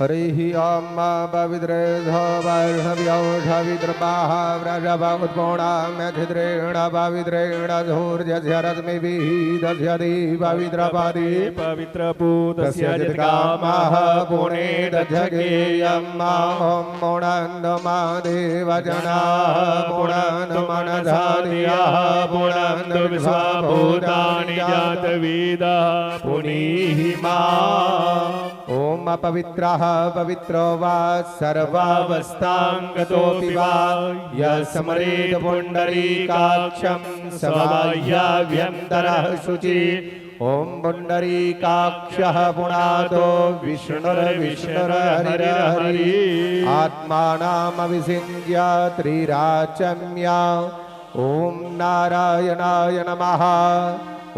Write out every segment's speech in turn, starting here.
हरिः ॐ पवित्रेधवैष्णव्यौषविद्रवाः व्रजवुद्गुणाम्यधिद्रेण पवित्रेण धूर्यस्य रश्मिभिः दस्यति पवित्रपदे पवित्रपूतस्य जित्कामः पुणे दध्यगेयं ॐ पुनन्दमादेवजनाः पुनन्दमनधार्याः पुनन्दविश्वभूतानि जातवेदाः पुनीः माम्। ॐ अपवित्रः पवित्रो वा सर्वावस्थाङ्गतोऽपि वा यः स्मरेत् पुण्डरीकाक्षं स बाह्याभ्यन्तरः शुचि। ॐ पुण्डरीकाक्षः पुनातो विष्णुर्विष्णुर्हरिर्हरिः आत्मानामविषिञ्ज्य त्रिराचम्या। ॐ नारायणाय नमः।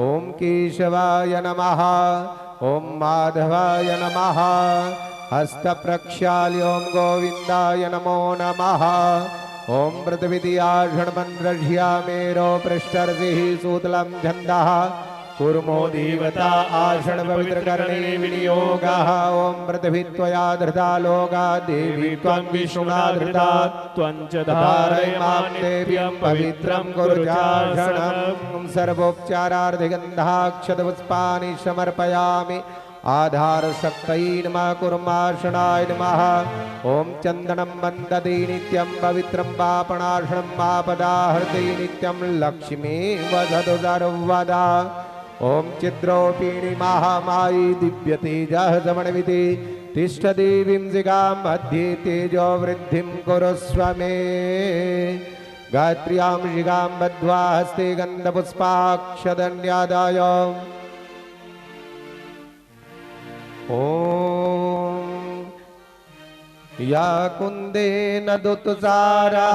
ॐ केशवाय नमः। ॐ माधवाय नमः। हस्तप्रक्षाल्य ॐ गोविन्दाय नमो नमः। ॐ पृथ्वीदियाषण्मन्द्रह्यामेरो पृष्ठर्षिः सूतलं छन्दः कुर्मो देवता आषण पवित्रकर्णे विनियोगः। ॐ पृथिवी त्वया धृता लोका देवी त्वं विष्णुना धृता त्वं च धारयमां देव्यं पवित्रं कुरु चाषणं। सर्वोपचारार्थिगन्धाक्षतपुष्पाणि समर्पयामि। आधारशक्तये नमः कुर्माशनाय नमः। ॐ चन्दनं वन्दते नित्यं पवित्रं पापनाशनं मापदाहृते नित्यं लक्ष्मी वदतु सर्वदा। ॐ चिद्रोपिणी महामायी दिव्यतेजः समन्विते तिष्ठदेवीं जिगां मध्ये तेजो वृद्धिं कुरुस्व मे। गायत्र्यां जिगां बद्ध्वा हस्ते गन्धपुष्पाक्षदन्यादाय ॐ या कुन्देन दुत्सारहारधवला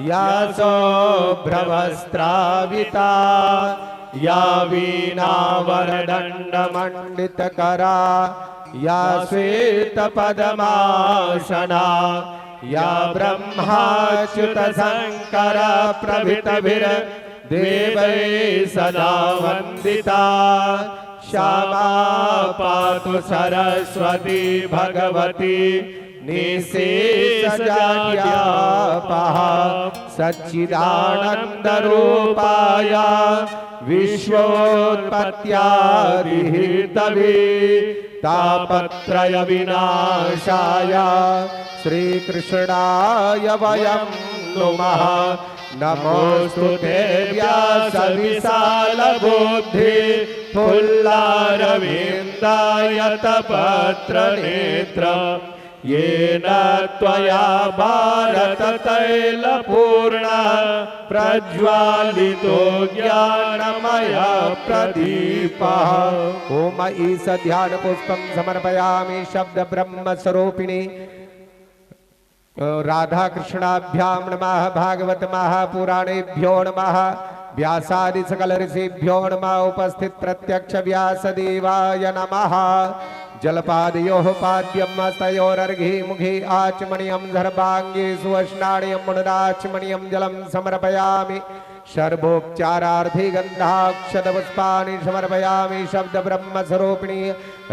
या शुभ्रवस्त्राविता या वीणावरदण्डमण्डितकरा या श्वेतपद्मासना या ब्रह्माच्युतशङ्कर प्रभृतिभिर्देवैः सदा वन्दिता। श्यामा पातु सरस्वती भगवती निःशेषजाड्यापः सच्चिदानन्दरूपाय विश्वोत्पत्त्यादिहेतवे तापत्रयविनाशाय श्रीकृष्णाय वयं नुमः। नमोऽस्तु ते व्यासविशालबुद्धि फुल्लारविन्दायतपत्रनेत्र येन त्वया भारततैलपूर्ण प्रज्वालितो ज्ञानमय प्रदीपः। ॐ ईश ध्यानपुष्पं समर्पयामि शब्द ब्रह्मस्वरूपिणी राधा कृष्णाभ्यां नमः। भागवत महापुराणेभ्यो नमः। व्यासादि सकल ऋषिभ्यो नमः। उपस्थित प्रत्यक्ष व्यासदेवाय नमः। जलपादयोः पाद्यं हस्तयोरर्घ्ये मुखे आचमनीयं सर्वाङ्गे सुवस्नानीयं मुनराचमनीयं जलं समर्पयामि। सर्वोपचारार्थे गन्धाक्षतपुष्पाणि समर्पयामि। शब्द ब्रह्मस्वरूपिणी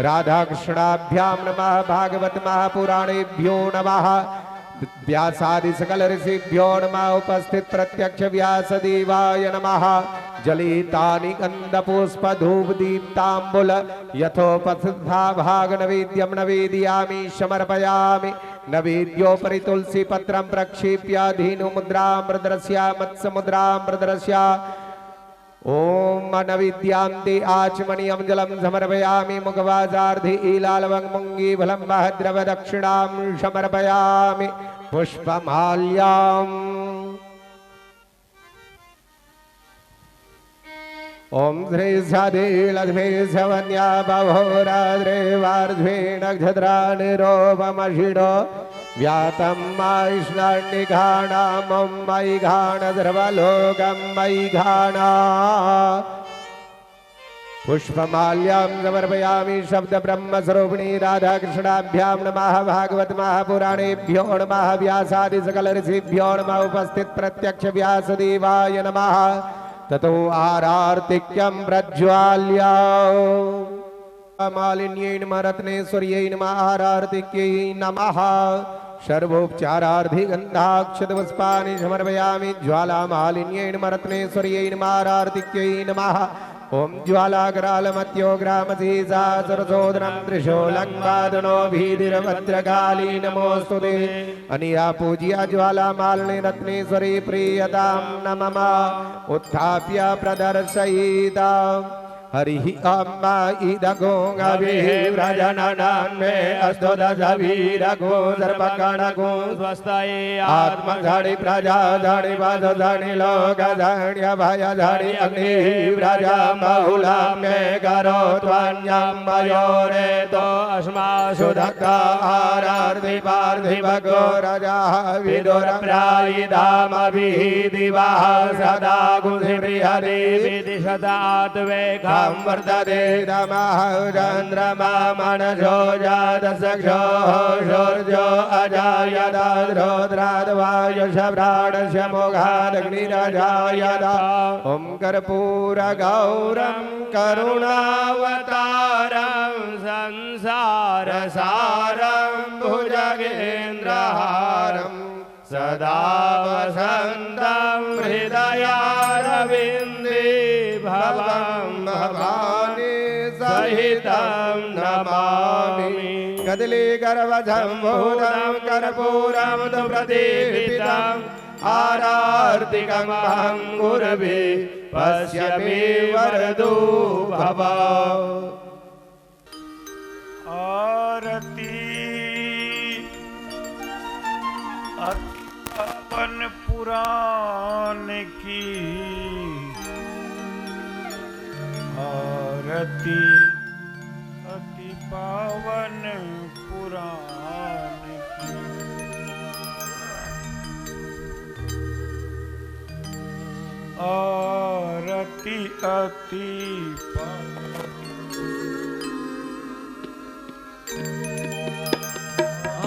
राधाकृष्णाभ्यां नमः। भागवत महापुराणेभ्यो नमः। व्यासादि सकल ऋषिभ्यो नमः। उपस्थित प्रत्यक्ष व्यासदेवाय नमः। जलितानि गन्धपुष्पधूपदीप्ताम्बुल यथोपस्था भागनवेद्यं नवेदयामि समर्पयामि। नवेद्योपरि तुलसीपत्रं प्रक्षिप्य धीनुमुद्रां प्रदर्श्य मत्स्यमुद्रां प्रदर्श्य ॐ नविद्यान्ते आचमनीयं जलं समर्पयामि। मुखवासार्धे ईलालवङ्मुङ्गी फलं महद्रवदक्षिणां समर्पयामि। पुष्पमाल्याम् ॐ श्रीशधीलध्वेशवन्या बभोराद्रेवार्ध्वेन क्षद्रानिरोपमषिणो व्यातं मायिष्णान्निघाणां मयि घाणद्रवलोकं मयि घाणा। पुष्पमाल्यां समर्पयामि। शब्द ब्रह्मस्वरूपिणी राधाकृष्णाभ्यां नमः। भागवत महापुराणेभ्यो नमः। व्यासादि सकल ऋषिभ्यो नमः। उपस्थित प्रत्यक्ष व्यासदेवाय नमः। ततो आरार्तिक्यं प्रज्वाल्य मालिन्यै नमः रत्नेश्वर्यै नमः आरार्तिक्यै नमः सर्वोपचारार्धिगन्धाक्षतपुष्पाणि समर्पयामि ज्वालामालिन्यै नमः रत्नेश्वर्यै नमः आरार्तिक्यै नमः ओम ज्वालाकरालमत्योग्रामसीसा सरसोदनं त्रिशूलङ्वादनो भीतिरभद्रकाली नमोस्तुते अनिया पूज्या ज्वालामालिनी रत्नेश्वरी प्रियतां नमः उत्थाप्य प्रदर्शयिता हरिः अम्मा इदगो गभिव्रजननान्मे अस्तुदशवीरगो सर्वगणगो स्वस्ताये आत्मधणि प्रजाधणि वधधणि लोकधण्य भयधणि अग्निव्रजा बहुलाम्ये करो त्वन्यं मयोरेतो अस्मासु दत्ता आरार्धि पार्थिवगो रजाः विदुरप्रायिधामभिः दिवाः सदा गुधिर्हरि विदिशदात्वेका वर्तते नमः चन्द्रमा मनसो जातसक्षो शौर्यो अजायदाद्रोद्राद्वायुषप्राणस्य मोघादग्निरजायत ॐ कर्पूरगौरं करुणावतारं संसारसारं भुजगेन्द्रहारं सदा वसन्तं हृदयारविन्दे भवं भवानी सहितं नमामि कदलीगर्भसम्भूतं कर्पूरं तु प्रदीपितम् आरार्तिकमहं गुरवे पश्यमे वरदो भव आरती अपन पुराण की आरती अति पावन पुराण की आरती अति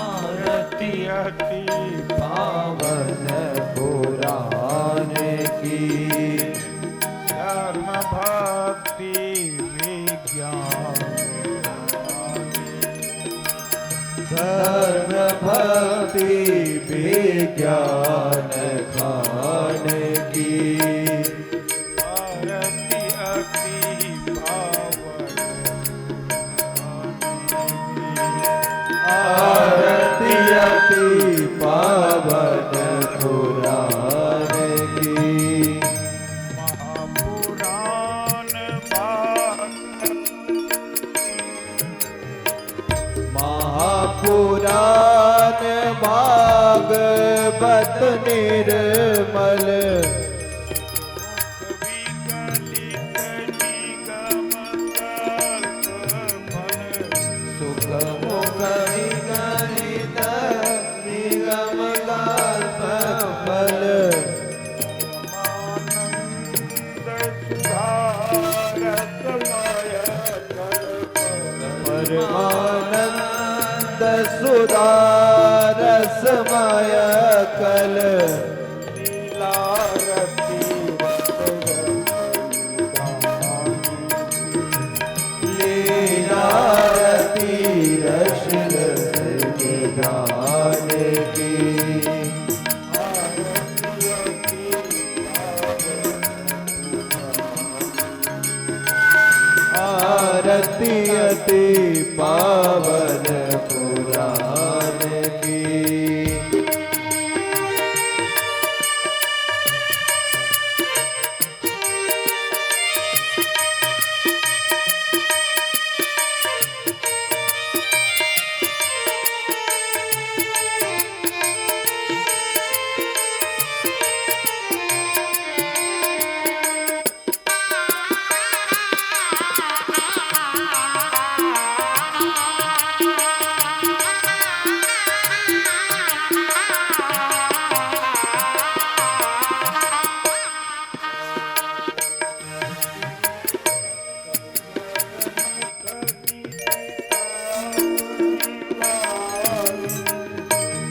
आरती अति पावन पुराण की धर्म भक्ति विज्ञान धर्म भक्ति विज्ञान खान की आरती अति पावन आरती अति पावन पुराण की महापुराण महापुराण भागवत निर्मल सुख मुख विगलित निगम कल्प फल परमानंद सुधा रसमय कल लीलारती रस रस की गान की आरती अति पावन पुराण की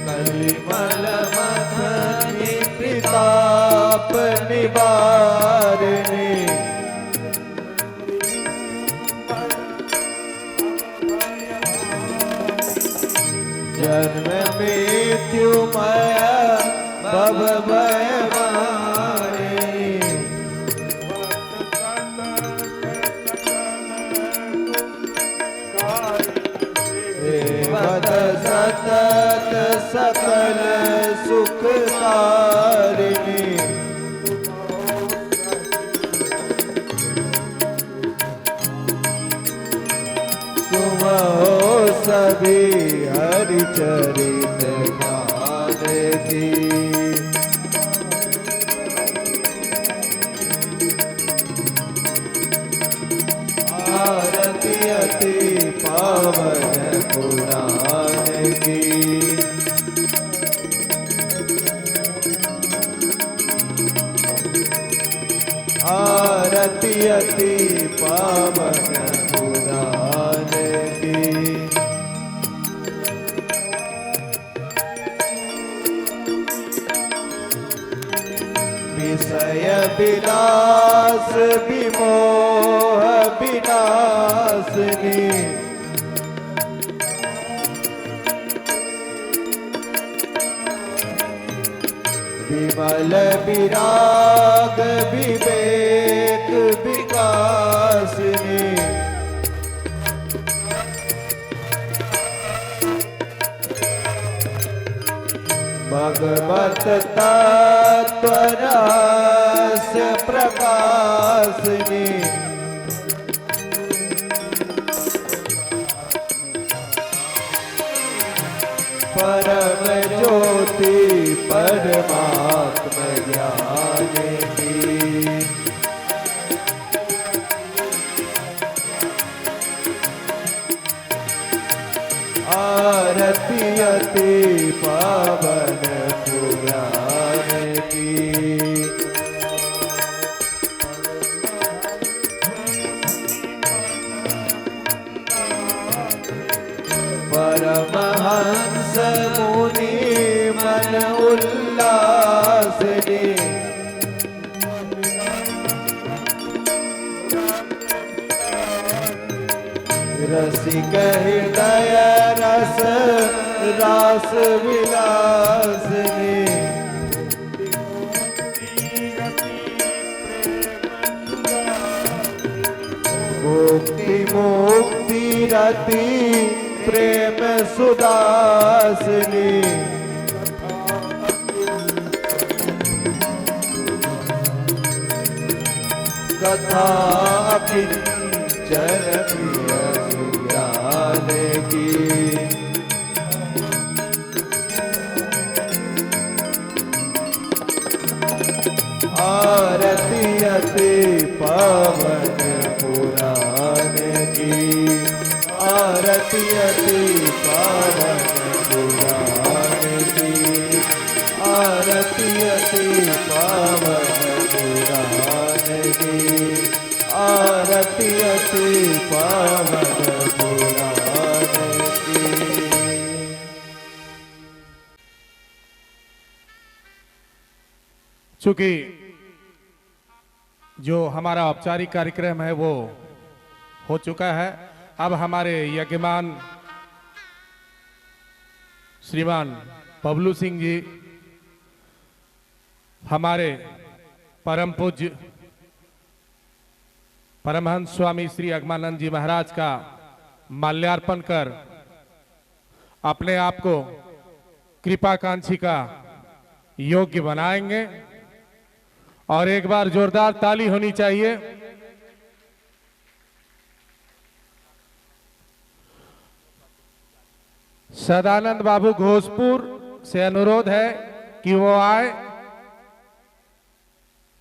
कलिमल मथनी प्रताप निवारने जन्म मृत्युमय भव भय मारे वत सतत सकल सुख तारिणी सुमहो सभी हरि चरित गान की आरती अति पावन पुराण की आरती अति पावन पुराण की विषय विलास विमोह विनाशिनी विमल विराग विवेक विकासिनी भगवत तत्व रहस्य प्रकाशिनी परम ज्योति परमात्म ज्ञान की आरती अति पावन पुराण की परमहंस मुनि मन उल्लासिनी रसिक हृदय रस रास विलासिनी मुक्ति मुक्ति रति प्रेम सुदासिनी कथा किंचन प्रिय ज्ञान की आरती अति पावन पुराण की आरती अति पावन पुराण की आरती अति पावन पुराण की आरती अति पावन पुराण की। चूंकि जो हमारा औपचारिक कार्यक्रम है वो हो चुका है, अब हमारे यज्ञमान श्रीमान बबलू सिंह जी हमारे परम पूज्य परमहंस स्वामी श्री अगमानंद जी महाराज का माल्यार्पण कर अपने आप को कृपाकांक्षी का योग्य बनाएंगे। और एक बार जोरदार ताली होनी चाहिए। सदानंद बाबू घोषपुर से अनुरोध है कि वो आए,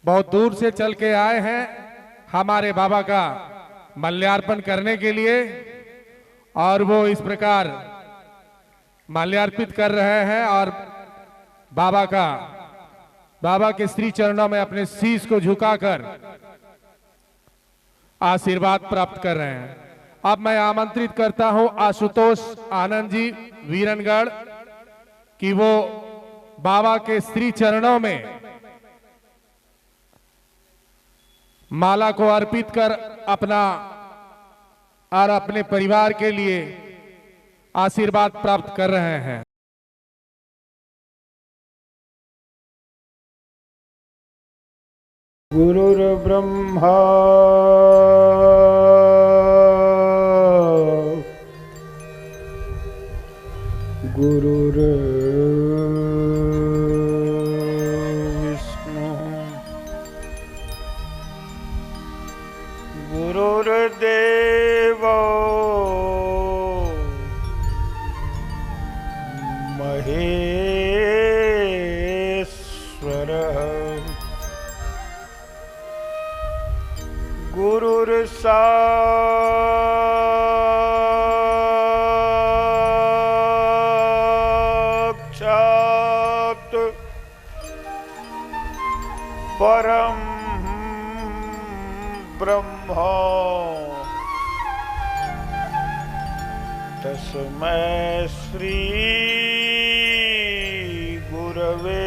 बहुत दूर से चल के आए हैं हमारे बाबा का माल्यार्पण करने के लिए, और वो इस प्रकार माल्यार्पित कर रहे हैं और बाबा के श्री चरणों में अपने शीश को झुकाकर आशीर्वाद प्राप्त कर रहे हैं। अब मैं आमंत्रित करता हूं आशुतोष आनंद जी वीरनगढ़ कि वो बाबा के श्री चरणों में माला को अर्पित कर अपना और अपने परिवार के लिए आशीर्वाद प्राप्त कर रहे हैं। गुरुर्ब्रह्मा गुरुर्विष्णु गुरुर्देवो महेश्वरः गुरुर्साक्षात् परम ब्रह्म तस्मै श्री गुरवे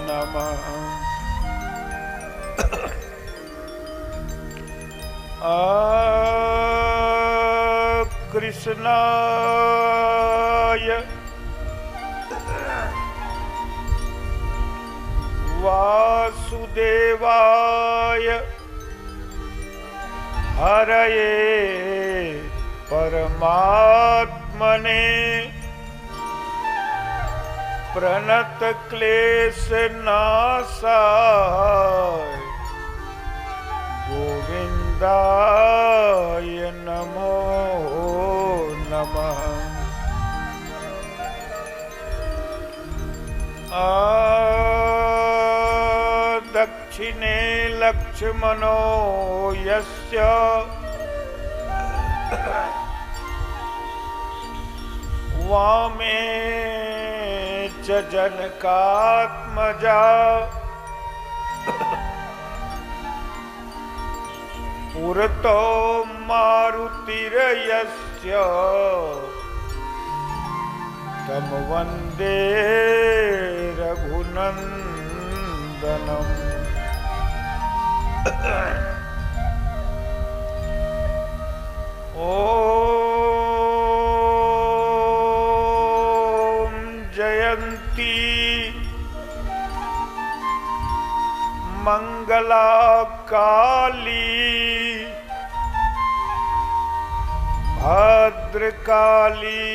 नमः। कृष्णाय वासुदेवाय हरये परमात्मने प्रणत क्लेशनाशाय गोविंदाय नमो नमः। दक्षिणे लक्ष्मणो यस्य वामे च जनकात्मजा पुरतो मारुतिर्यस्य तं वन्दे रघुनन्दनम्। ॐ जयन्ती मंगला काली भद्रकाली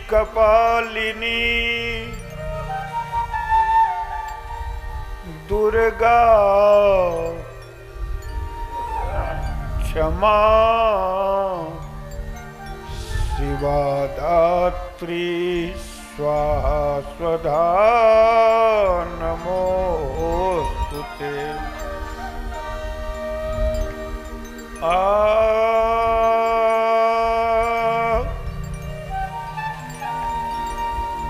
कपालिनी दुर्गा क्षमा शिवा धात्री स्वाहा स्वधा नमोस्तुते।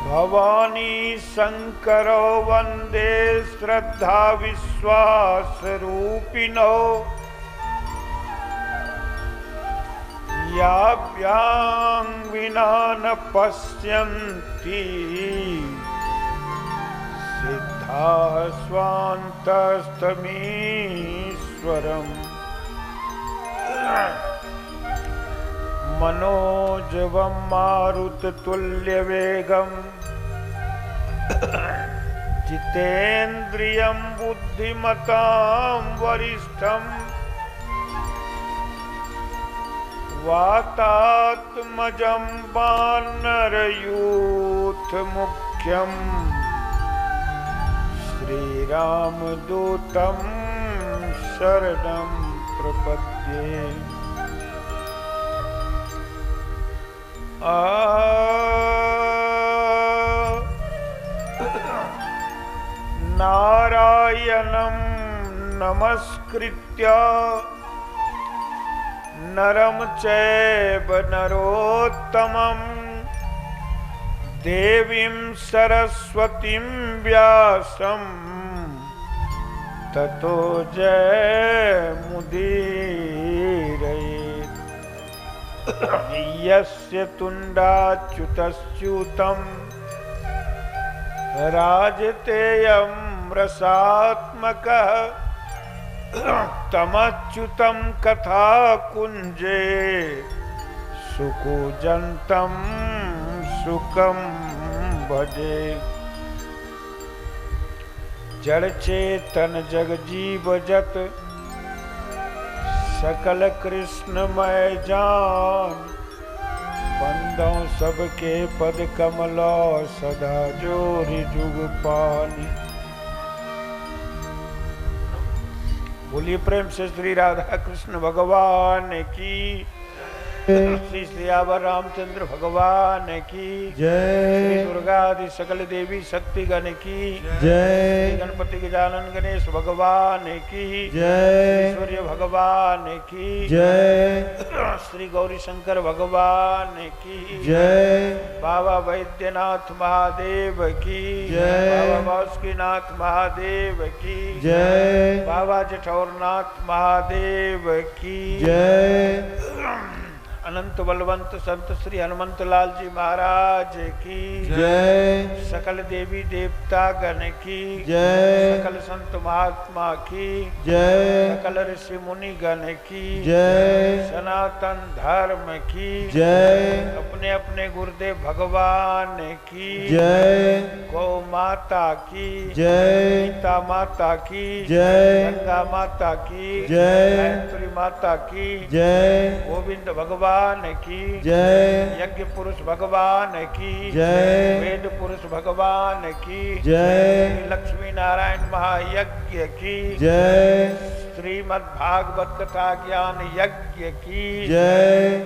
भवानी शंकरो वंदे श्रद्धा विश्वास रूपिणो याभ्यां विना न पश्यन्ति सिद्धा स्वान्तस्तमीश्वरम्। मनोजवं मारुततुल्यवेगम् जितेन्द्रियं बुद्धिमतां वरिष्ठम् वातात्मजं वानरयूथमुख्यम् श्रीरामदूतं शरणं प्रपद्ये। नारायणं नमस्कृत्य नरं चैव नरोत्तमं देवीं सरस्वतीं व्यासं ततो जयमुदीरयेत्। यस्य तुण्डाच्युतश्च्युतं राजतेयं रसात्मकः तमच्युतं कथा कुञ्जे सुकुजंतम सुखम भजे। जड़ चेतन जग जीव जत सकल कृष्णमय जान। बंदों सबके पद कमलो सदा जोरि जुग पानी। बोलिए प्रेम से श्री राधा कृष्ण भगवान की, श्री सियावर रामचंद्र भगवान की जय। श्री दुर्गा आदि सकल देवी शक्तिगण की जय। श्री गणपति गजानन गणेश भगवान की जय। सूर्य भगवान की जय। श्री गौरी शंकर भगवान की जय। बाबा वैद्यनाथ महादेव की जय। बाबा बासुकीनाथ महादेव की जय। बाबा जठौरनाथ महादेव की जय। अनंत बलवंत संत श्री हनुमंत लाल जी महाराज की जय। सकल देवी देवता गण की जय। सकल संत महात्मा की जय। सकल ऋषि मुनि गण की जय। सनातन धर्म की जय। अपने अपने गुरुदेव भगवान की जय। गौ माता की जय। सीता माता की जय। गंगा माता की जय। गायत्री माता की जय। गोविंद भगवान की जय। यज्ञ पुरुष भगवान की जय। वेद पुरुष भगवान की जय। लक्ष्मी नारायण महायज्ञ की जय। श्रीमद् भागवत कथा ज्ञान यज्ञ की जय।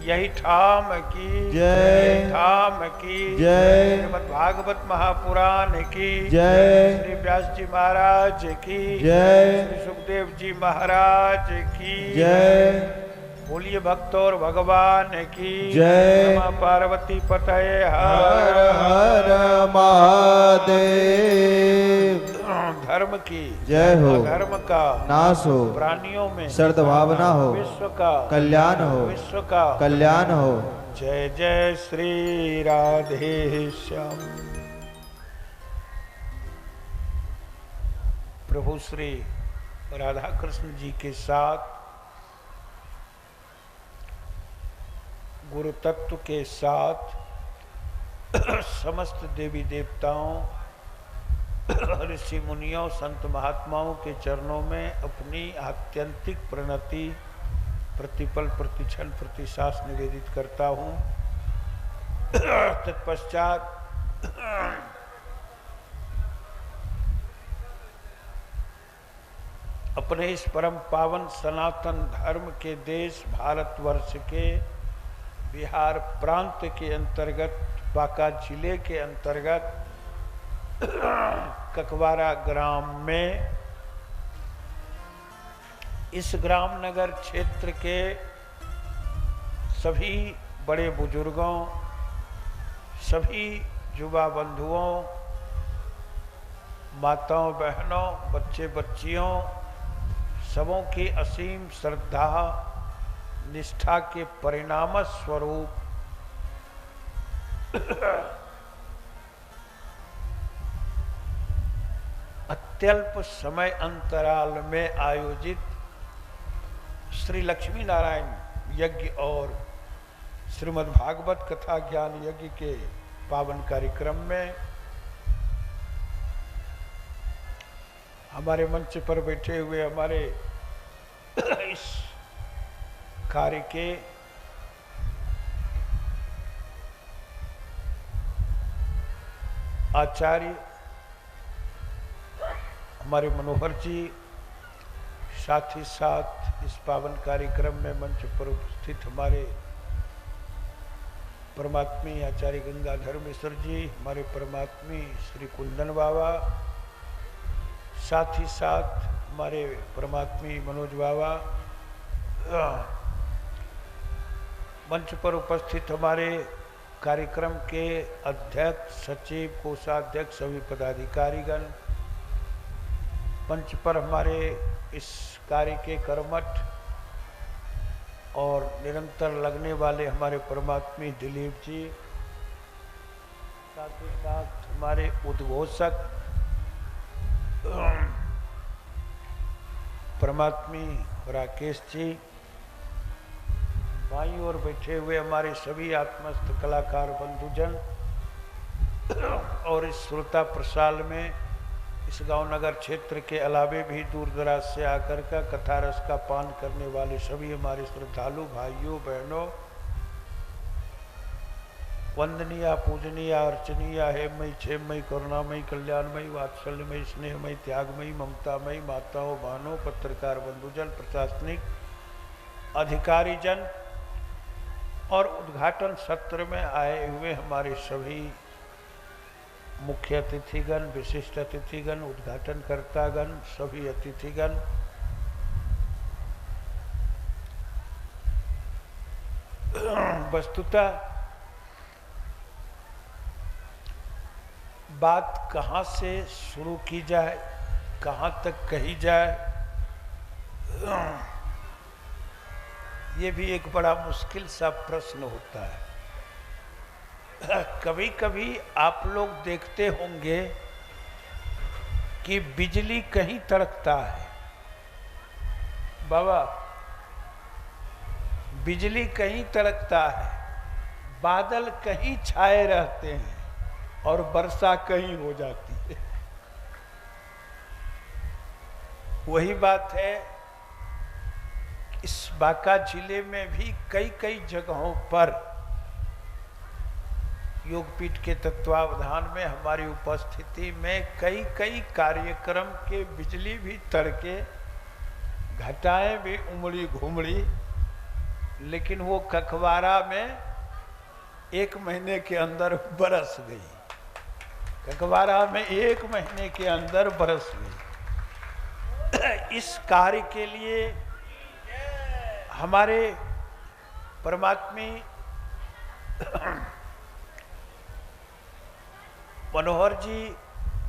यही ठाम की जय। यही ठाम की जय। श्रीमद् भागवत महापुराण की जय। श्री व्यास जी महाराज की जय। श्री सुखदेव जी महाराज की जय। बोलिए भक्त और भगवान की जय। नमः पार्वती पतये हर हर हर महादेव। धर्म की जय हो। धर्म का नाश हो। प्राणियों में सद्भावना हो। विश्व का कल्याण हो। विश्व का कल्याण हो। जय जय श्री राधे श्याम। प्रभु श्री राधा कृष्ण जी के साथ गुरु तत्व के साथ समस्त देवी देवताओं ऋषि मुनियों संत महात्माओं के चरणों में अपनी आत्यंतिक प्रणति प्रतिपल प्रतिक्षण प्रतिश्वास निवेदित करता हूँ। तत्पश्चात अपने इस परम पावन सनातन धर्म के देश भारतवर्ष के बिहार प्रांत के अंतर्गत बांका जिले के अंतर्गत ककवारा ग्राम में इस ग्राम नगर क्षेत्र के सभी बड़े बुजुर्गों, सभी युवा बंधुओं, माताओं बहनों, बच्चे बच्चियों, सबों की असीम श्रद्धा निष्ठा के परिणाम स्वरूप अत्यल्प समय अंतराल में आयोजित श्री लक्ष्मी नारायण यज्ञ और श्रीमद् भागवत कथा ज्ञान यज्ञ के पावन कार्यक्रम में हमारे मंच पर बैठे हुए हमारे इस कार्य के आचार्य हमारे मनोहर जी, साथ ही साथ इस पावन कार्यक्रम में मंच पर उपस्थित हमारे परमात्मी आचार्य गंगाधर मिश्र जी, हमारे परमात्मी श्री कुंदन बाबा, साथ ही साथ हमारे परमात्मी मनोज बाबा, मंच पर उपस्थित हमारे कार्यक्रम के अध्यक्ष, सचिव, कोषाध्यक्ष, सभी पदाधिकारीगण, मंच पर हमारे इस कार्य के कर्मठ और निरंतर लगने वाले हमारे परमात्मी दिलीप जी, साथ ही साथ हमारे उद्घोषक परमात्मी राकेश जी, बाईं ओर बैठे हुए हमारे सभी आत्मस्थ कलाकार बंधुजन और इस श्रोता प्रसाल में इस गांव नगर क्षेत्र के अलावे भी दूर दराज से आकर का कथा रस का पान करने वाले सभी हमारे श्रद्धालु भाइयों बहनों, वंदनीय पूजनीय अर्चनीय हेमयी क्षेमयी करुणामयी कल्याणमयी वात्सल्यमयी स्नेहमयी त्यागमयी ममतामयी माताओं बहनों, पत्रकार बंधुजन, प्रशासनिक अधिकारी जन और उद्घाटन सत्र में आए हुए हमारे सभी मुख्य अतिथिगण, विशिष्ट अतिथिगण, उद्घाटनकर्तागण, सभी अतिथिगण, वस्तुतः बात कहाँ से शुरू की जाए, कहाँ तक कही जाए, ये भी एक बड़ा मुश्किल सा प्रश्न होता है। कभी कभी आप लोग देखते होंगे कि बिजली कहीं तड़कता है, बाबा बिजली कहीं तड़कता है, बादल कहीं छाए रहते हैं और वर्षा कहीं हो जाती है। वही बात है, इस बांका जिले में भी कई कई जगहों पर योगपीठ के तत्वावधान में हमारी उपस्थिति में कई कई कार्यक्रम के बिजली भी तड़के, घटाएं भी उमड़ी घुमड़ी, लेकिन वो कखवारा में 1 महीने के अंदर बरस गई। कखवारा में 1 महीने के अंदर बरस गई। इस कार्य के लिए हमारे परमात्मी मनोहर जी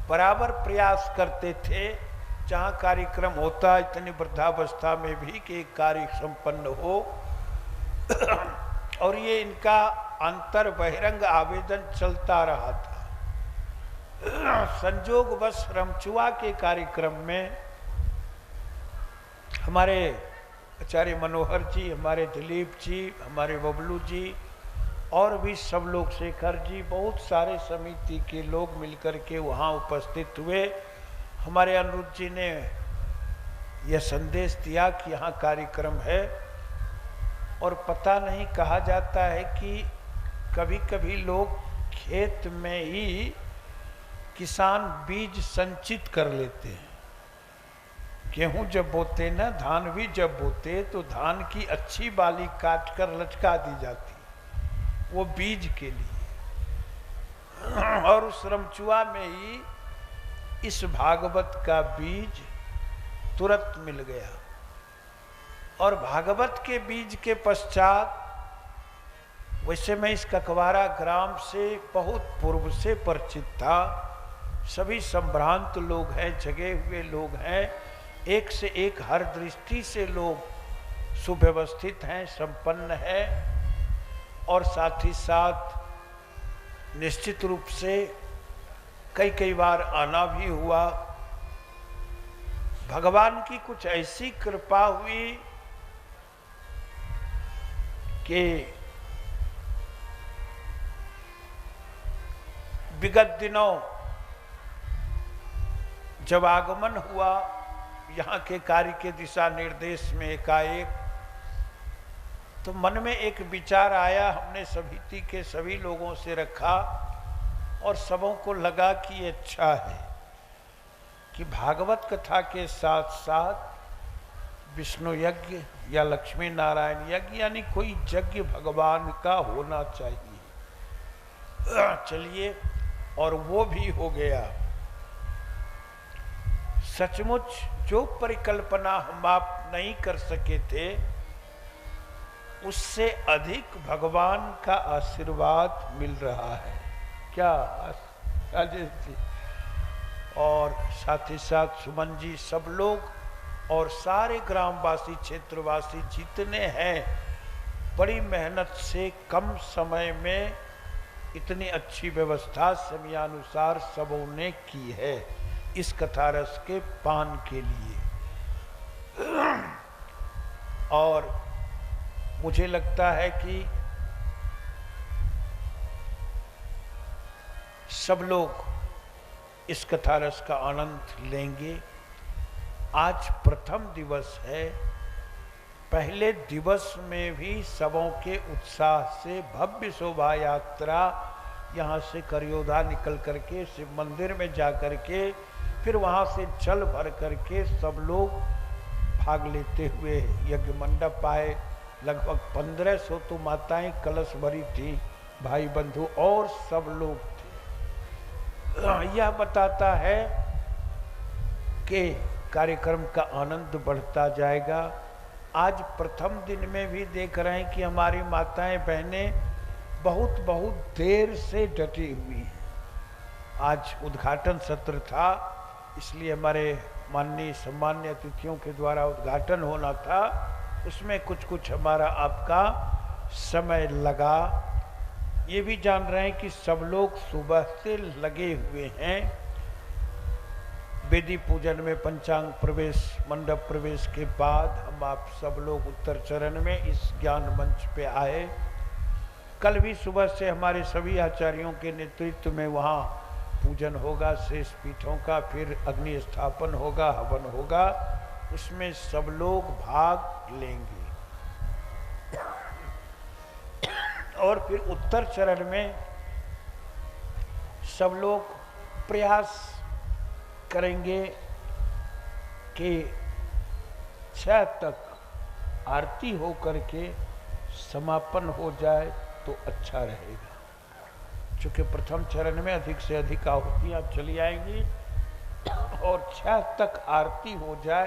बराबर प्रयास करते थे, जहाँ कार्यक्रम होता इतनी वृद्धावस्था में भी कि एक कार्य संपन्न हो। और ये इनका अंतर बहिरंग आवेदन चलता रहा था। संजोगवश रमचुआ के कार्यक्रम में हमारे आचार्य मनोहर जी, हमारे दिलीप जी, हमारे बबलू जी और भी सब लोग, शेखर जी, बहुत सारे समिति के लोग मिलकर के वहाँ उपस्थित हुए। हमारे अनिरुद्ध जी ने यह संदेश दिया कि यहाँ कार्यक्रम है, और पता नहीं, कहा जाता है कि कभी कभी लोग खेत में ही किसान बीज संचित कर लेते हैं। गेहूं जब बोते ना, धान भी जब बोते तो धान की अच्छी बाली काट कर लटका दी जाती, वो बीज के लिए। और उस रमचुआ में ही इस भागवत का बीज तुरंत मिल गया। और भागवत के बीज के पश्चात, वैसे मैं इस ककवारा ग्राम से बहुत पूर्व से परिचित था। सभी संभ्रांत लोग हैं, जगे हुए लोग हैं, एक से एक हर दृष्टि से लोग सुव्यवस्थित हैं, संपन्न हैं। और साथ ही साथ निश्चित रूप से कई कई बार आना भी हुआ। भगवान की कुछ ऐसी कृपा हुई कि विगत दिनों जब आगमन हुआ यहाँ के कार्य के दिशा निर्देश में एकाएक, तो मन में एक विचार आया। हमने समिति के सभी लोगों से रखा और सबों को लगा कि ये अच्छा है कि भागवत कथा के साथ साथ विष्णु यज्ञ या लक्ष्मी नारायण यज्ञ, यानी कोई यज्ञ भगवान का होना चाहिए। चलिए, और वो भी हो गया। सचमुच जो परिकल्पना हम आप नहीं कर सके थे, उससे अधिक भगवान का आशीर्वाद मिल रहा है। क्या राजेश जी और साथ ही साथ सुमन जी, सब लोग और सारे ग्रामवासी, क्षेत्रवासी जितने हैं, बड़ी मेहनत से कम समय में इतनी अच्छी व्यवस्था समयानुसार सबों ने की है इस कथा रस के पान के लिए। और मुझे लगता है कि सब लोग इस कथा रस का आनंद लेंगे। आज प्रथम दिवस है। पहले दिवस में भी सबों के उत्साह से भव्य शोभा यात्रा यहाँ से करयोधा निकल करके शिव मंदिर में जा करके फिर वहाँ से जल भर करके सब लोग भाग लेते हुए यज्ञ मंडप आए। लगभग 1500 तो माताएं कलश भरी थी, भाई बंधु और सब लोग थे। यह बताता है कि कार्यक्रम का आनंद बढ़ता जाएगा। आज प्रथम दिन में भी देख रहे हैं कि हमारी माताएं बहनें बहुत देर से डटी हुई हैं। आज उद्घाटन सत्र था, इसलिए हमारे माननीय सम्मान्य अतिथियों के द्वारा उद्घाटन होना था। उसमें कुछ हमारा आपका समय लगा। ये भी जान रहे हैं कि सब लोग सुबह से लगे हुए हैं। वेदी पूजन में पंचांग प्रवेश, मंडप प्रवेश के बाद हम आप सब लोग उत्तर चरण में इस ज्ञान मंच पे आए। कल भी सुबह से हमारे सभी आचार्यों के नेतृत्व में वहाँ पूजन होगा शेष पीठों का, फिर अग्नि स्थापन होगा, हवन होगा, उसमें सब लोग भाग लेंगे। और फिर उत्तर चरण में सब लोग प्रयास करेंगे कि 6 तक आरती हो करके समापन हो जाए तो अच्छा रहेगा। चूँकि प्रथम चरण में अधिक से अधिक आहुतियाँ चली आएंगी और 6 तक आरती हो जाए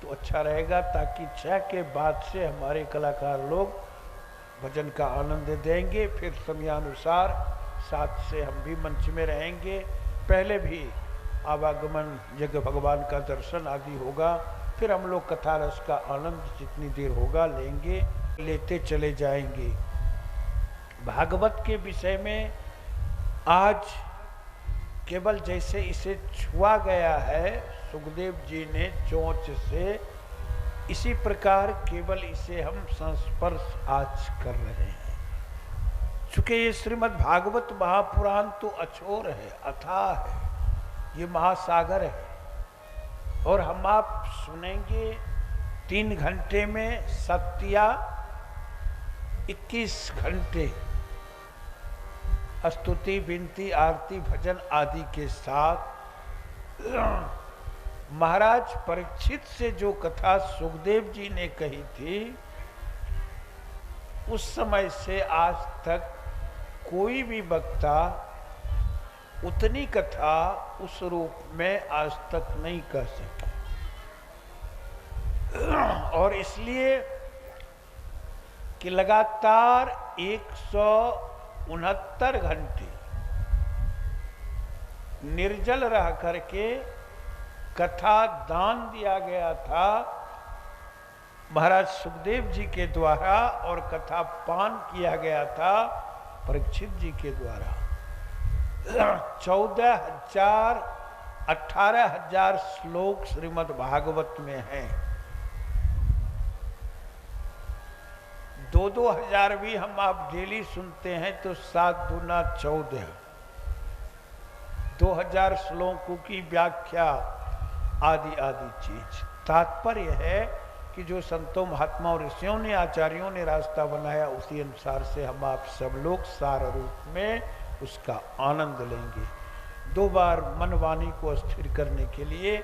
तो अच्छा रहेगा, ताकि 6 के बाद से हमारे कलाकार लोग भजन का आनंद देंगे। फिर समयानुसार 7 से हम भी मंच में रहेंगे। पहले भी आवागमन, यज्ञ भगवान का दर्शन आदि होगा, फिर हम लोग कथा रस का आनंद जितनी देर होगा लेंगे, लेते चले जाएंगे। भागवत के विषय में आज केवल जैसे इसे छुआ गया है सुखदेव जी ने चोंच से, इसी प्रकार केवल इसे हम संस्पर्श आज कर रहे हैं। चूंकि ये श्रीमद् भागवत महापुराण तो अछोर है, अथाह है, ये महासागर है और हम आप सुनेंगे 3 घंटे में सत्या 21 घंटे स्तुति, विनती, आरती, भजन आदि के साथ महाराज परीक्षित से जो कथा सुखदेव जी ने कही थी, उस समय से आज तक कोई भी वक्ता उतनी कथा उस रूप में आज तक नहीं कह सके। और इसलिए कि लगातार 169 घंटे निर्जल रह करके कथा दान दिया गया था महाराज सुखदेव जी के द्वारा, और कथा पान किया गया था परीक्षित जी के द्वारा। 14,000 18,000 श्लोक श्रीमद् भागवत में हैं। 2-2 हजार भी हम आप डेली सुनते हैं तो 7 दूना 14, 2000 श्लोकों की व्याख्या आदि आदि चीज। तात्पर्य है कि जो संतों, महात्माओं, ऋषियों ने, आचार्यों ने रास्ता बनाया, उसी अनुसार से हम आप सब लोग सार रूप में उसका आनंद लेंगे। 2 बार मन वाणी को स्थिर करने के लिए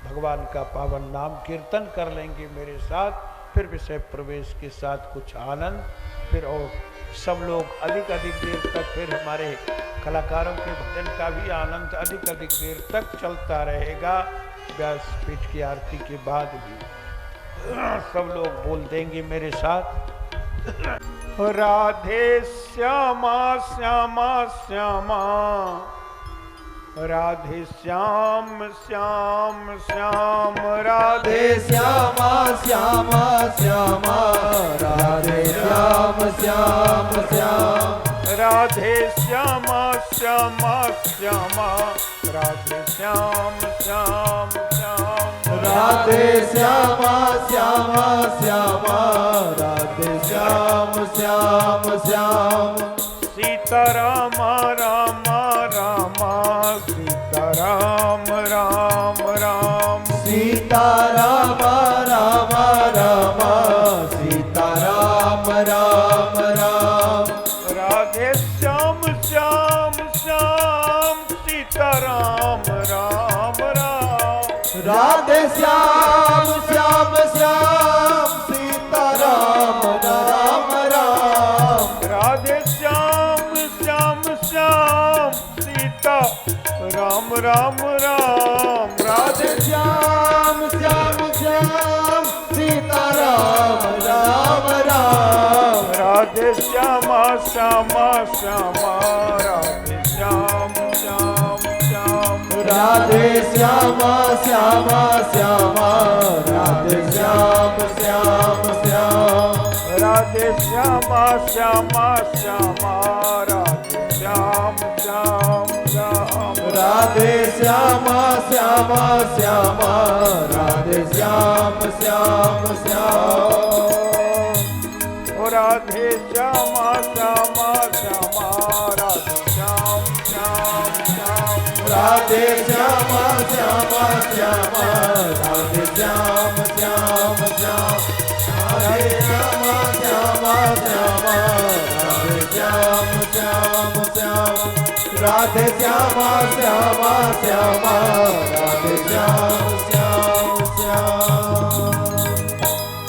भगवान का पावन नाम कीर्तन कर लेंगे मेरे साथ, फिर विषय प्रवेश के साथ कुछ आनंद, फिर और सब लोग अधिक देर तक, फिर हमारे कलाकारों के भजन का भी आनंद अधिक देर तक चलता रहेगा। व्यासपीठ की आरती के बाद भी सब लोग बोल देंगे मेरे साथ, राधे श्यामा श्यामा श्यामा, राधे श्याम श्याम श्याम, राधे श्यामा श्यामा श्यामा, राधे श्याम श्याम श्याम, राधे श्यामा श्यामा श्यामा, राधे श्याम श्याम श्याम, राधे श्यामा श्यामा श्यामा राधे श्याम श्याम श्याम सीता राम राम राम सीता राम राम राम सीता राम राम राम सीता राम राम राम राधे श्याम श्याम श्याम सीता राम राम राम राधे श्याम श्याम श्याम सीता राम राम राम राधे श्याम श्याम श्याम सीता राम राम राम राधे श्याम श्याम श्याम सीता राम राम राम राधे श्यामा श्यामा श्यामा राधे श्याम श्याम श्याम राधे श्यामा श्यामा श्यामा राधे श्याम श्याम श्याम राधे श्यामा श्यामा श्यामा राधे श्याम श्याम श्याम राधे श्यामा श्यामा श्यामा राधे श्याम श्याम श्याम ओ राधे श्यामा श्यामा श्यामा राधे श्याम श्याम श्याम राधे श्यामा श्यामा श्यामा राधे श्याम श्याम श्याम राधे श्यामा श्यामा श्यामा राधे श्याम श्याम श्याम राधे श्यामा श्यामा श्यामा राधे श्याम श्याम श्याम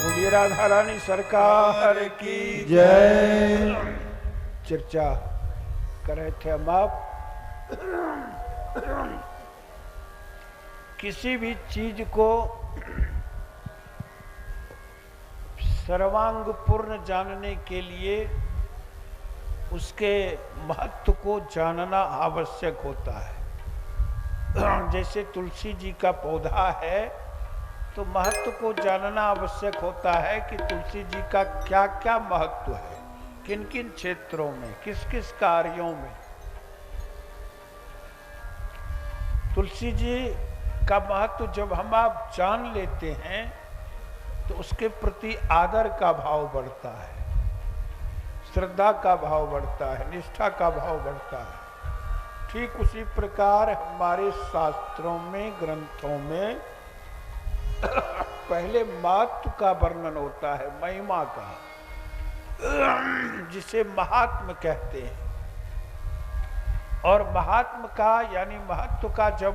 बोलिए राधा रानी सरकार की जय। चर्चा कर रहे थे हम आप किसी भी चीज को सर्वांग पूर्ण जानने के लिए उसके महत्व को जानना आवश्यक होता है। जैसे तुलसी जी का पौधा है तो महत्व को जानना आवश्यक होता है कि तुलसी जी का क्या क्या महत्व है, किन किन क्षेत्रों में, किस किस कार्यों में। तुलसी जी का महत्व जब हम आप जान लेते हैं तो उसके प्रति आदर का भाव बढ़ता है, श्रद्धा का भाव बढ़ता है, निष्ठा का भाव बढ़ता है। ठीक उसी प्रकार हमारे शास्त्रों में, ग्रंथों में पहले महत्व का वर्णन होता है, महिमा का, जिसे महात्म कहते हैं। और महात्म का यानी महत्व का जब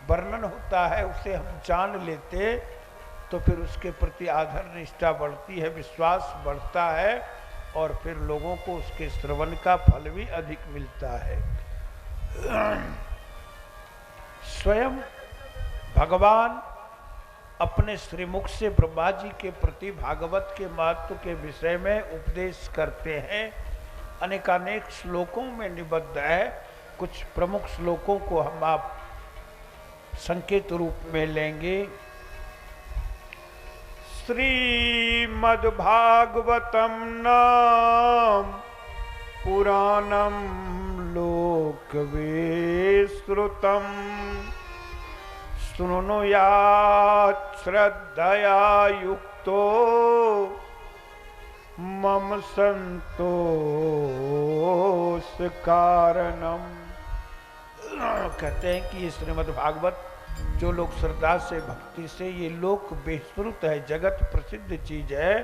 वर्णन होता है, उसे हम जान लेते तो फिर उसके प्रति आदर निष्ठा बढ़ती है, विश्वास बढ़ता है और फिर लोगों को उसके श्रवण का फल भी अधिक मिलता है। स्वयं भगवान अपने श्रीमुख से ब्रह्मा जी के प्रति भागवत के महत्व के विषय में उपदेश करते हैं। अनेकानेक श्लोकों में निबद्ध है। कुछ प्रमुख श्लोकों को हम आप संकेत रूप में लेंगे। श्रीमद्भागवतम नाम पुराणम लोकविश्रुतम शृणुयात् श्रद्धया युक्तो मम संतोष कारणम। कहते हैं कि ये श्रीमद् भागवत जो लोग श्रद्धा से, भक्ति से, ये लोक विस्तृत है, जगत प्रसिद्ध चीज है,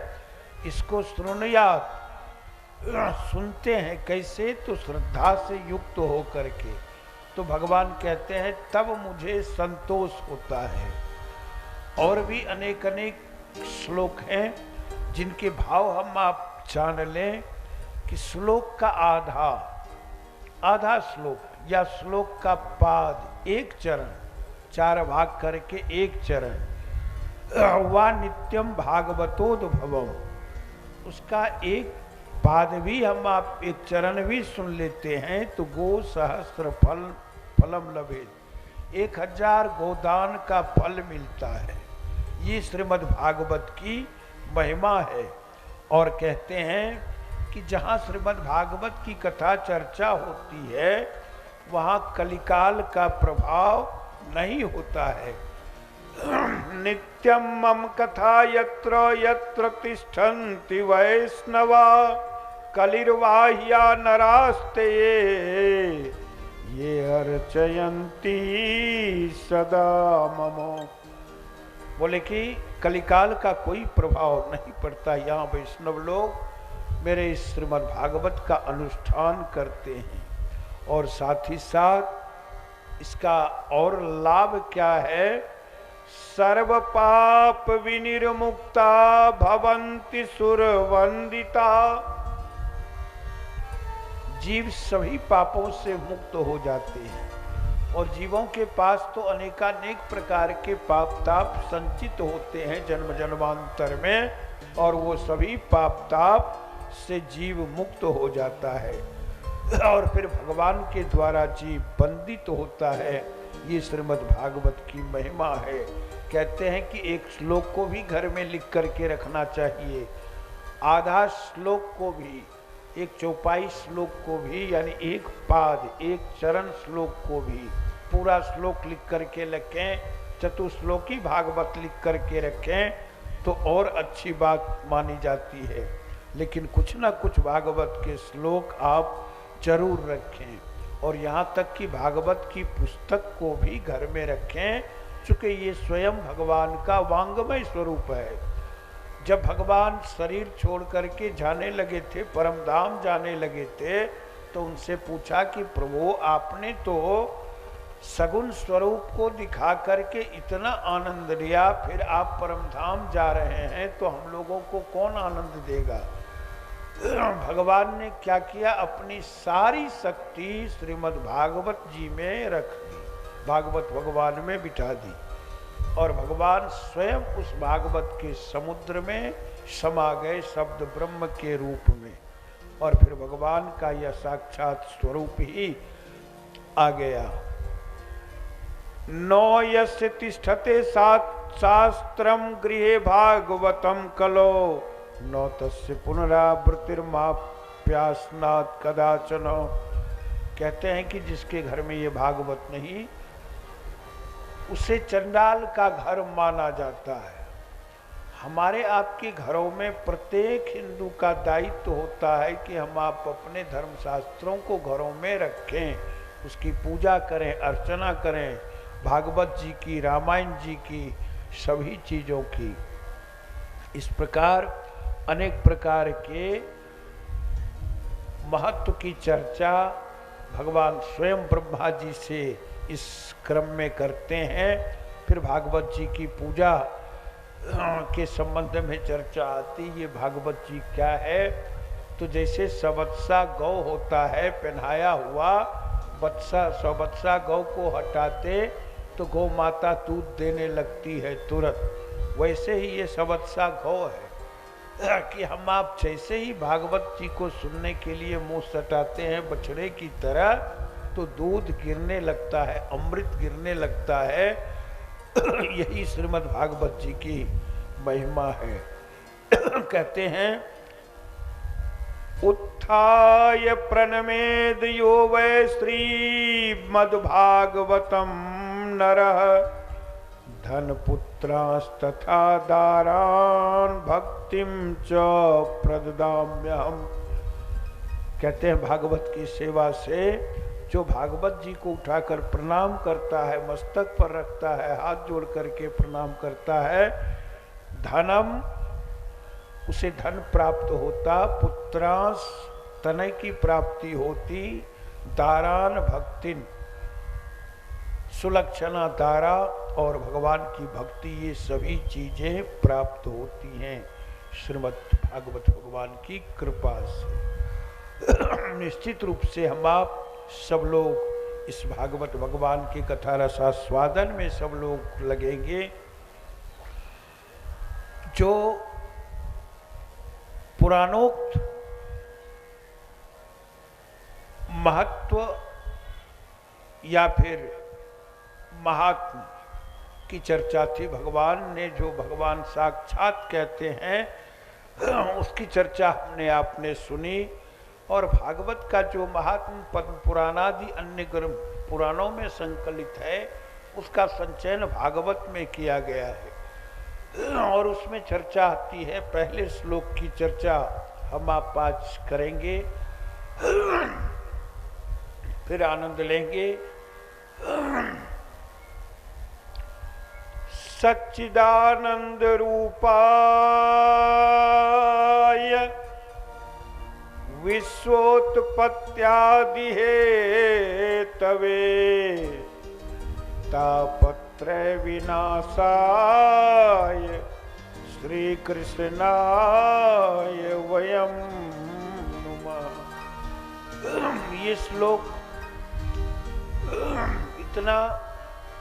इसको शृणुयात् सुनते हैं। कैसे? तो श्रद्धा से युक्त हो करके। तो भगवान कहते हैं तब मुझे संतोष होता है। और भी अनेक अनेक श्लोक हैं जिनके भाव हम आप जान लें कि श्लोक का आधा श्लोक या श्लोक का पाद, एक चरण, 4 भाग करके एक चरण, वा नित्यम भागवतोद्भवम, उसका एक पाद भी हम आप, एक चरण भी सुन लेते हैं तो गो सहस्त्र फलम लभेत, 1000 गोदान का फल मिलता है। ये श्रीमद् भागवत की महिमा है। और कहते हैं कि जहाँ श्रीमद् भागवत की कथा चर्चा होती है वहाँ कलिकाल का प्रभाव नहीं होता है। नित्यं मम कथा यत्र यत्र तिष्ठन्ति वैष्णवा कलिर्वाह्या नरास्ते ये अर्चयन्ति सदा मम। बोले कि कलिकाल का कोई प्रभाव नहीं पड़ता, यहाँ वैष्णव लोग मेरे इस श्रीमद् भागवत का अनुष्ठान करते हैं। और साथ ही साथ इसका और लाभ क्या है, सर्व पाप विनिर्मुक्ता भवन्ति सुरवंदिता। जीव सभी पापों से मुक्त हो जाते हैं और जीवों के पास तो अनेकानेक प्रकार के पाप ताप संचित होते हैं जन्म जन्मांतर में, और वो सभी पाप ताप से जीव मुक्त हो जाता है और फिर भगवान के द्वारा जीव बंदित होता है। ये श्रीमद् भागवत की महिमा है। कहते हैं कि एक श्लोक को भी घर में लिख करके रखना चाहिए, आधा श्लोक को भी, एक चौपाई श्लोक को भी, यानी एक पाद एक चरण श्लोक को भी, पूरा श्लोक लिख करके रखें, चतुश्लोकी भागवत लिख करके रखें तो और अच्छी बात मानी जाती है। लेकिन कुछ ना कुछ भागवत के श्लोक आप जरूर रखें, और यहाँ तक कि भागवत की पुस्तक को भी घर में रखें, चूँकि ये स्वयं भगवान का वांगमय स्वरूप है। जब भगवान शरीर छोड़ करके जाने लगे थे, परम धाम जाने लगे थे, तो उनसे पूछा कि प्रभु आपने तो सगुण स्वरूप को दिखा करके इतना आनंद लिया, फिर आप परम धाम जा रहे हैं तो हम लोगों को कौन आनंद देगा। भगवान ने क्या किया, अपनी सारी शक्ति श्रीमद् भागवत जी में रख दी, भागवत भगवान में बिठा दी, और भगवान स्वयं उस भागवत के समुद्र में समा गए शब्द ब्रह्म के रूप में, और फिर भगवान का यह साक्षात स्वरूप ही आ गया। नो यस्य तिष्ठते शास्त्रम गृहे भागवतम कलो न तस्य पुनरावृत्तिर्माप्यास्नात् कदाचन। कहते हैं कि जिसके घर में ये भागवत नहीं, उसे चंडाल का घर माना जाता है। हमारे आपके घरों में प्रत्येक हिंदू का दायित्व होता है कि हम आप अपने धर्मशास्त्रों को घरों में रखें, उसकी पूजा करें, अर्चना करें, भागवत जी की, रामायण जी की, सभी चीज़ों की। इस प्रकार अनेक प्रकार के महत्व की चर्चा भगवान स्वयं ब्रह्मा जी से इस क्रम में करते हैं। फिर भागवत जी की पूजा के संबंध में चर्चा आती, ये भागवत जी क्या है। तो जैसे सवत्सा गौ होता है पहनाया हुआ, सवत्सा गौ को हटाते तो गौ माता दूध देने लगती है तुरंत, वैसे ही ये सवत्सा गौ है कि हम आप जैसे ही भागवत जी को सुनने के लिए मुंह सटाते हैं बछड़े की तरह, तो दूध गिरने लगता है, अमृत गिरने लगता है। यही श्रीमद् भागवत जी की महिमा है। कहते हैं उत्थाय प्रणमेद यो वै श्रीमद्भागवतम नरः धनपुत्रास्तथा दारान भक्तिम च प्रददाम्यहम्। कहते हैं भागवत की सेवा से जो भागवत जी को उठाकर प्रणाम करता है, मस्तक पर रखता है, हाथ जोड़ करके प्रणाम करता है, धनम, उसे धन प्राप्त होता, पुत्रांश तनय की प्राप्ति होती, दारान भक्तिन, सुलक्षणा दारा और भगवान की भक्ति, ये सभी चीजें प्राप्त होती हैं श्रीमद् भागवत भगवान की कृपा से। निश्चित रूप से हम आप सब लोग इस भागवत भगवान की कथा रसास्वादन में सब लोग लगेंगे। जो पुराणोक्त महत्व या फिर महात्म की चर्चा थी, भगवान ने जो भगवान साक्षात कहते हैं उसकी चर्चा हमने आपने सुनी। और भागवत का जो महात्म पद्म पुराणादि अन्य पुराणों में संकलित है उसका संचयन भागवत में किया गया है और उसमें चर्चा आती है। पहले श्लोक की चर्चा हम आप आज करेंगे, फिर आनंद लेंगे। सच्चिदानंद रूपाय विश्वोत्पत्त्यादि हेतवे तापत्रय विनाशाय श्री कृष्णाय वयम नुमः। ये श्लोक इतना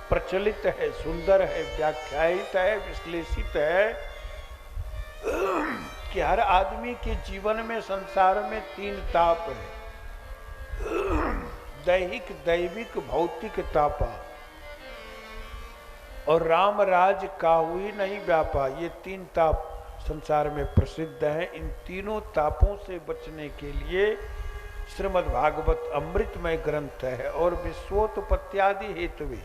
प्रचलित है, सुंदर है, व्याख्यायित है, विश्लेषित है कि हर आदमी के जीवन में, संसार में 3 ताप है, दैहिक, दैविक, भौतिक तापा और राम राज काहुई नहीं व्यापा। ये 3 ताप संसार में प्रसिद्ध है। इन तीनों तापों से बचने के लिए श्रीमद् भागवत अमृतमय ग्रंथ है और विश्वोत्पत्त्यादि हेतुवे।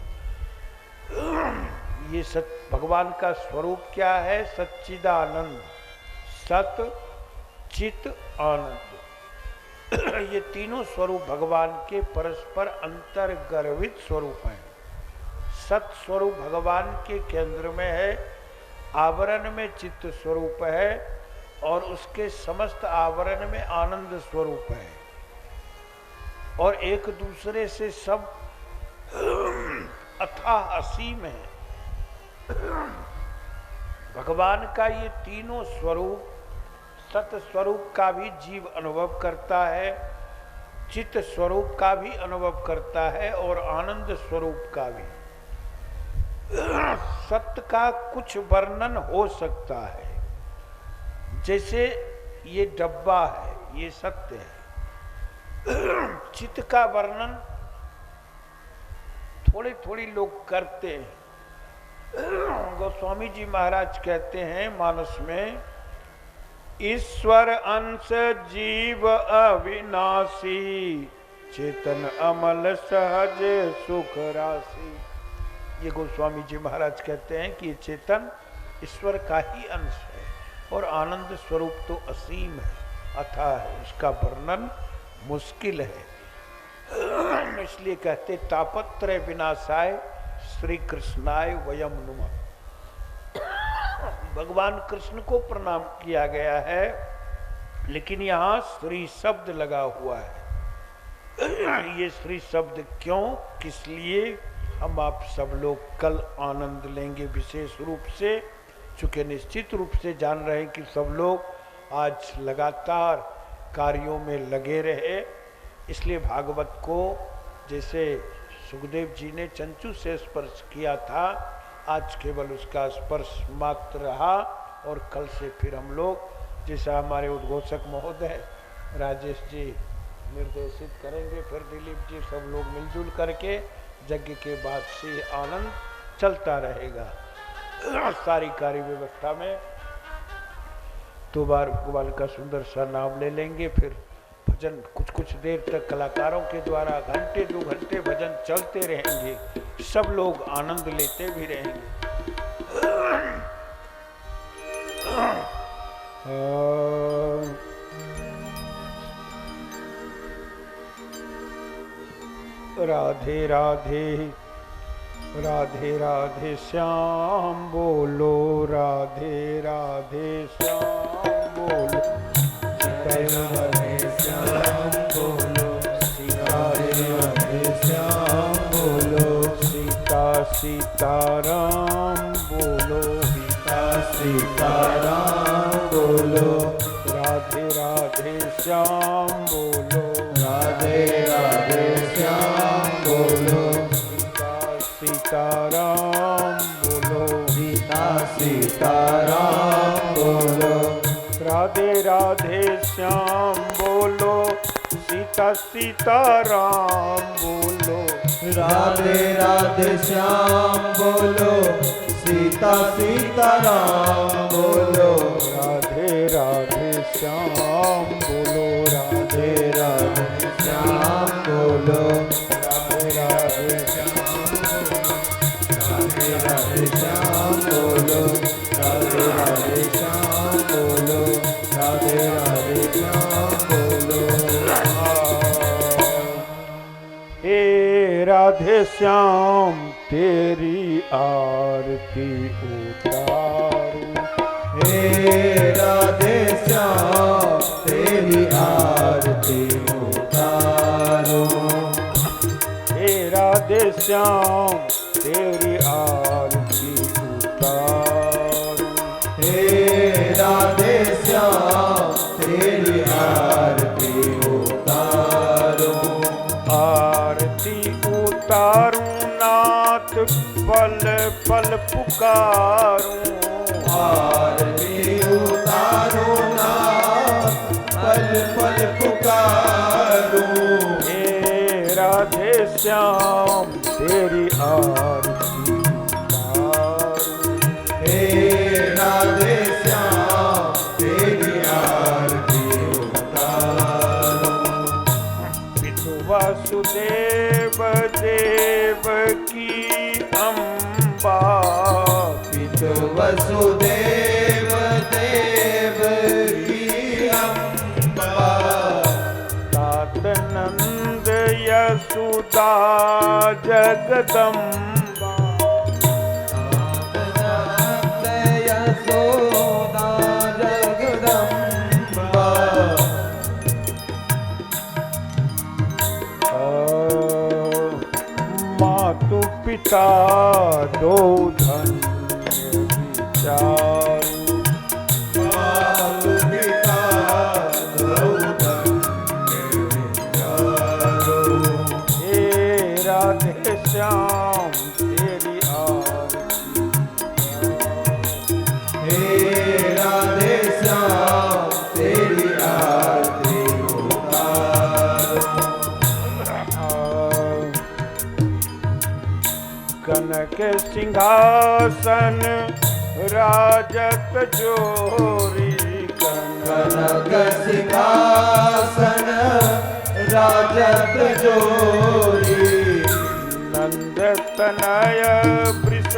ये भगवान का स्वरूप क्या है? सच्चिदानंद, सत चित आनंद। ये तीनों स्वरूप भगवान के परस्पर अंतर्गर्भित स्वरूप हैं। सत स्वरूप भगवान के केंद्र में है, आवरण में चित्त स्वरूप है और उसके समस्त आवरण में आनंद स्वरूप है और एक दूसरे से सब अथाह असीम है। भगवान का ये तीनों स्वरूप, सत स्वरूप का भी जीव अनुभव करता है, चित्त स्वरूप का भी अनुभव करता है और आनंद स्वरूप का भी। सत्य का कुछ वर्णन हो सकता है, जैसे ये डब्बा है, ये सत्य है। चित्त का वर्णन थोड़े थोड़ी लोग करते हैं। गोस्वामी जी महाराज कहते हैं मानस में, ईश्वर अंश जीव अविनाशी, चेतन अमल सहज सुख राशि। ये गोस्वामी जी महाराज कहते हैं कि ये चेतन ईश्वर का ही अंश है और आनंद स्वरूप तो असीम है, अथाह है, इसका वर्णन मुश्किल है। इसलिए कहते तापत्रय विनाशाय श्री कृष्णाय वयम नुमः। भगवान कृष्ण को प्रणाम किया गया है, लेकिन यहाँ श्री शब्द लगा हुआ है। ये श्री शब्द क्यों, किस लिए, हम आप सब लोग कल आनंद लेंगे विशेष रूप से, चूँकि निश्चित रूप से जान रहे हैं कि सब लोग आज लगातार कार्यों में लगे रहे। इसलिए भागवत को जैसे सुखदेव जी ने चंचू से स्पर्श किया था, आज केवल उसका स्पर्श मात्र रहा और कल से फिर हम लोग, जैसा हमारे उद्घोषक महोदय राजेश जी निर्देशित करेंगे, फिर दिलीप जी, सब लोग मिलजुल करके यज्ञ के बाद से आनंद चलता रहेगा। सारी कार्य व्यवस्था में 2 बार भगवान का सुंदर सा नाम ले लेंगे, फिर भजन कुछ देर तक कलाकारों के द्वारा घंटे 2 घंटे भजन चलते रहेंगे, सब लोग आनंद लेते भी रहेंगे। राधे राधे राधे राधे श्याम बोलो, राधे राधे श्याम बोलो, राधे श्याम बोलो, राधे राधे श्याम बोलो, सीता सीताराम बोलो, सीता सीताराम बोलो, राधे राधे श्याम बोलो, राधे राधे श्याम बोलो, सीताराम बोलो, सीता सीताराम बोलो, राधे राधे श्याम बोलो, सीता सीताराम बोलो, राधे राधे श्याम बोलो, सीता सीताराम बोलो, राधे राधे श्याम बोलो, राधे राधे श्याम बोलो, राधे राधे श्याम बोलो, राधे श्याम तेरी आरती उतारूं। हे राधे श्याम तेरी आरती उतारूं। हे राधे श्याम तेरी आरती उतारूं। हे राधे श्याम तेरी आरती उतारूं। आरती उतारूं नाथ पल पल पुकारूं। आरती उतारूं नाथ पल पल पुकारूं। हे राधे श्याम तेरी आरती उतारूं। हे राधे श्याम तेरी आरती उतारूं। पितु वासुदेव देवकी अम्बा। पितु वसुदेव देवकी अम्बा। तात नंद यशोदा जगदम्बा। नंद यशोदा जगदम्बा। मातु पिता दो धन्य विचारू। मातु पिता दो धन्य विचारू। हे राधे श्याम तेरी आरती। हे राधे श्याम तेरी आरती उतारूं। कनक सिंहासन राजत जोरी। कनक सिंहासन राजत जोरी। नंद तनय वृष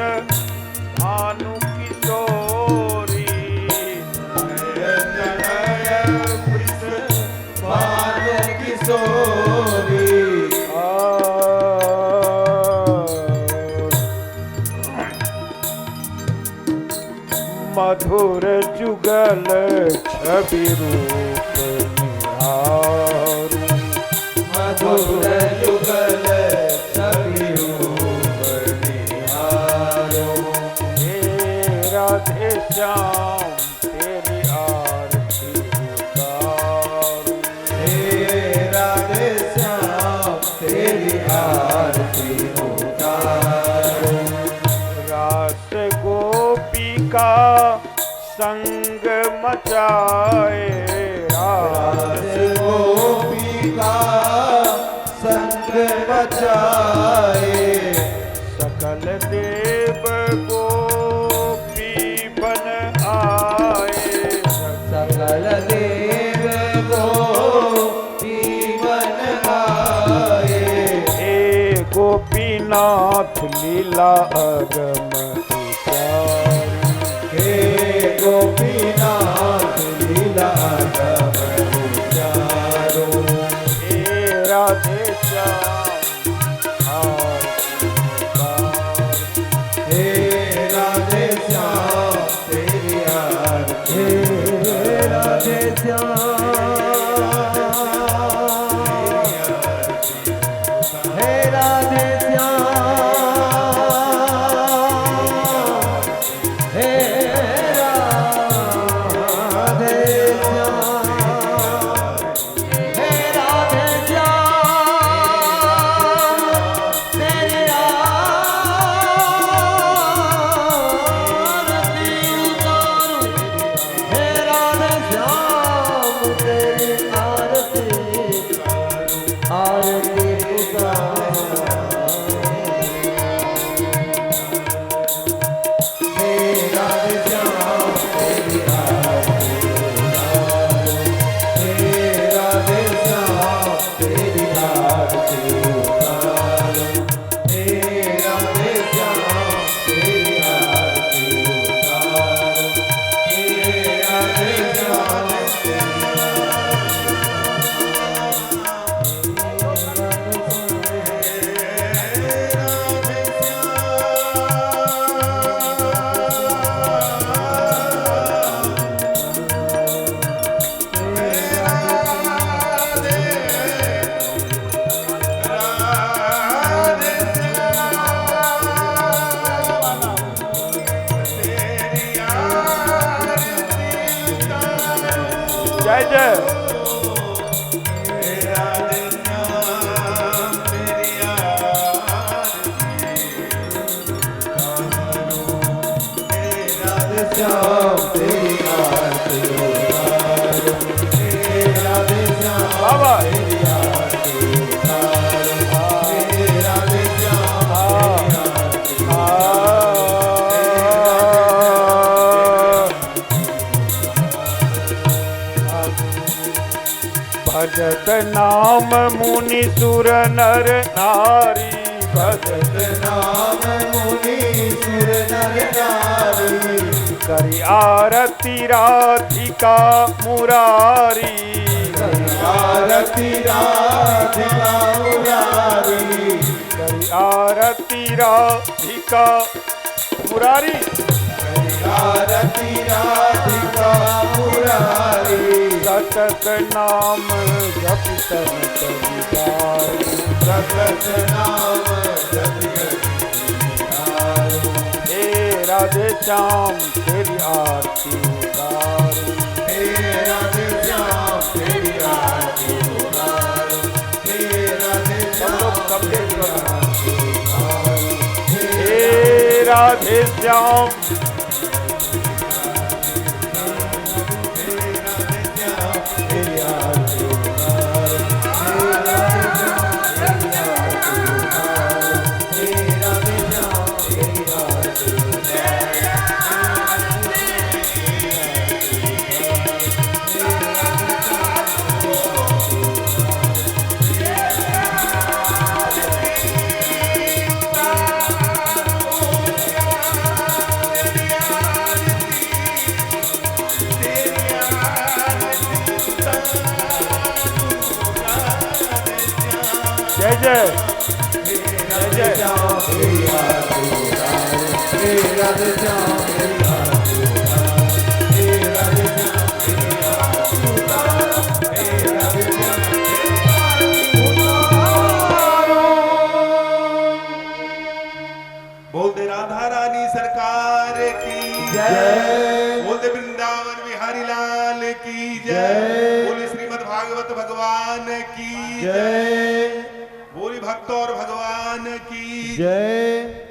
भानु किशोरी। तनय वृष भानु किशोरी। मधुर जुगल छवि रूप निहारूं। मधुर जुगल छवि रूप निहारूं। हे राधे श्याम तेरी आरती उतारूं। हे राधे श्याम तेरी आरती उतारूं। रास गोपिका संग मचाए। रास गोपिका संग बचाए। सकल देव गोपी बन आए। सकल देव गोपी बन आए। हे गोपीनाथ लीला अगम उचारू। हे गोपीनाथ लीला अगम उचारूं। हे राधे श्याम आरती उतारूं। हे राधे श्याम तेरी आरती। हे राधे श्याम हे राधे श्याम। जय जय। बाबा भजत नाम मुनि सुर नर नारी, भजत नाम मुनि सुर नर नारी, करी आरती राधिका मुरारी, करी आरती राधिका मुरारी, करी आरती राधिका मुरारी, करी आरती राधिका मुरारी, सतत नाम जपि तन तविदारी, सतत नाम जपि तन हे राधे श्याम तेरी आरती उतारूं, हे राधे श्याम तेरी आरती उतारूं, हे राधे श्याम तेरी आरती उतारूं, हे राधे श्याम जय जय जय जय। बोल दे राधा रानी सरकार की जय, बोल दे वृंदावन बिहारी लाल की जय, जय। बोले श्रीमद् भागवत भगवान की जय, बोली भक्त और भगवान की जय।